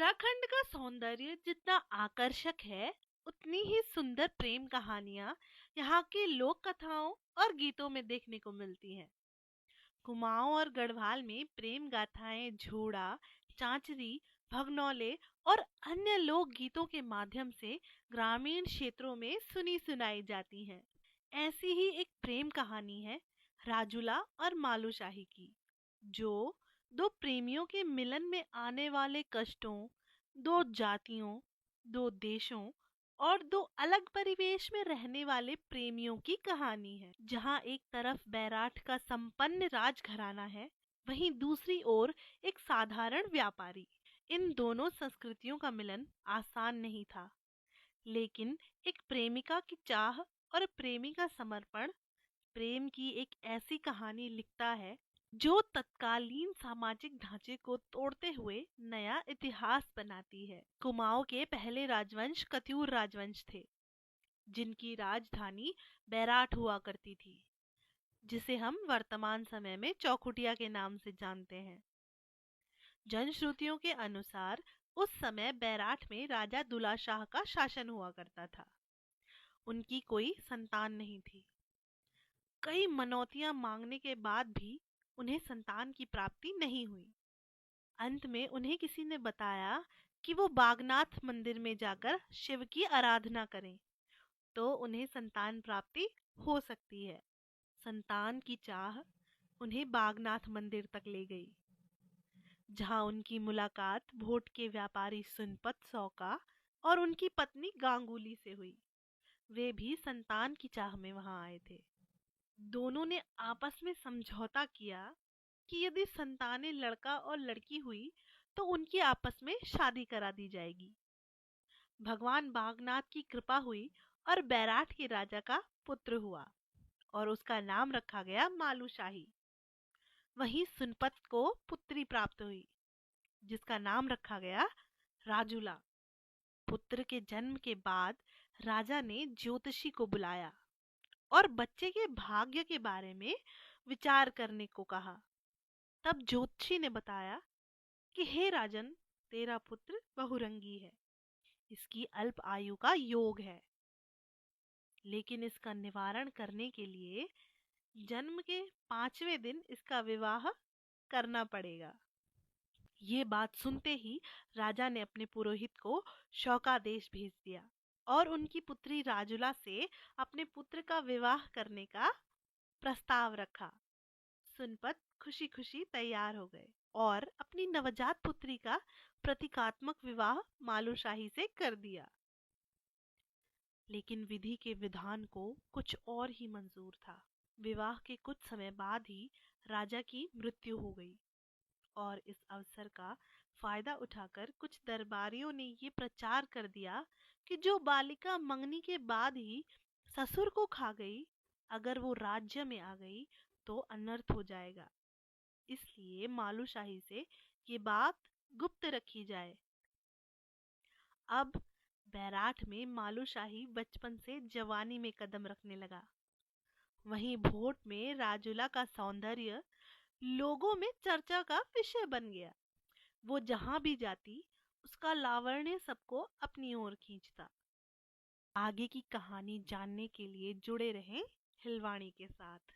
उत्तराखंड का सौंदर्य जितना आकर्षक है, उतनी ही सुंदर प्रेम कहानियां यहाँ की लोक कथाओं और गीतों में देखने को मिलती हैं। कुमाऊं और गढ़वाल में प्रेम गाथाएं झूड़ा, चांचरी, भगनौले और अन्य लोक गीतों के माध्यम से ग्रामीण क्षेत्रों में सुनी सुनाई जाती हैं। ऐसी ही एक प्रेम कहानी है राजूला और मालूशाही की, जो दो प्रेमियों के मिलन में आने वाले कष्टों, दो जातियों, दो देशों और दो अलग परिवेश में रहने वाले प्रेमियों की कहानी है। जहाँ एक तरफ बैराठ का संपन्न राजघराना है, वहीं दूसरी ओर एक साधारण व्यापारी। इन दोनों संस्कृतियों का मिलन आसान नहीं था, लेकिन एक प्रेमिका की चाह और प्रेमी का समर्पण प्रेम की एक ऐसी कहानी लिखता है जो तत्कालीन सामाजिक ढांचे को तोड़ते हुए नया इतिहास बनाती है। कुमाऊं के पहले राजवंश कत्यूर राजवंश थे, जिनकी राजधानी बैराठ हुआ करती थी, जिसे हम वर्तमान समय में चौखुटिया के नाम से जानते हैं। जनश्रुतियों के अनुसार उस समय बैराठ में राजा दुला शाह का शासन हुआ करता था। उनकी कोई संतान नहीं थी। कई मनौतियां मांगने के बाद भी उन्हें संतान की प्राप्ति नहीं हुई। अंत में उन्हें किसी ने बताया कि वो बागनाथ मंदिर में जाकर शिव की आराधना करें, तो उन्हें संतान प्राप्ति हो सकती है। संतान की चाह उन्हें बागनाथ मंदिर तक ले गई, जहां उनकी मुलाकात भोट के व्यापारी सुनपत सौका और उनकी पत्नी गांगुली से हुई। वे भी संतान की चाह में वहां आए थे। दोनों ने आपस में समझौता किया कि यदि संतानें लड़का और लड़की हुई तो उनकी आपस में शादी करा दी जाएगी। भगवान बागनाथ की कृपा हुई और बैराठ के राजा का पुत्र हुआ और उसका नाम रखा गया मालूशाही। वहीं सुनपत को पुत्री प्राप्त हुई, जिसका नाम रखा गया राजूला। पुत्र के जन्म के बाद राजा ने ज्योतिषी को बुलाया और बच्चे के भाग्य के बारे में विचार करने को कहा। तब ज्योतिषी ने बताया कि हे राजन, तेरा पुत्र बहुरंगी है, इसकी अल्प आयु का योग है, लेकिन इसका निवारण करने के लिए जन्म के 5वें दिन इसका विवाह करना पड़ेगा। ये बात सुनते ही राजा ने अपने पुरोहित को शौकादेश भेज दिया और उनकी पुत्री राजुला से अपने पुत्र का विवाह करने का प्रस्ताव रखा। सुनपत खुशी खुशी तैयार हो गए और अपनी नवजात पुत्री का प्रतीकात्मक विवाह मालूशाही से कर दिया। लेकिन विधि के विधान को कुछ और ही मंजूर था। विवाह के कुछ समय बाद ही राजा की मृत्यु हो गई और इस अवसर का फायदा उठाकर कुछ दरबारियों ने ये प्रचार कर दिया कि जो बालिका मंगनी के बाद ही ससुर को खा गई, अगर वो राज्य में आ गई तो अनर्थ हो जाएगा। इसलिए मालूशाही से ये बात गुप्त रखी जाए। अब बैराठ में मालूशाही बचपन से जवानी में कदम रखने लगा। वहीं भोट में राजुला का सौंदर्य लोगों में चर्चा का विषय बन गया। वो जहां भी जाती, उसका लावण्य सबको अपनी ओर खींचता। आगे की कहानी जानने के लिए जुड़े रहें हिलवाणी के साथ।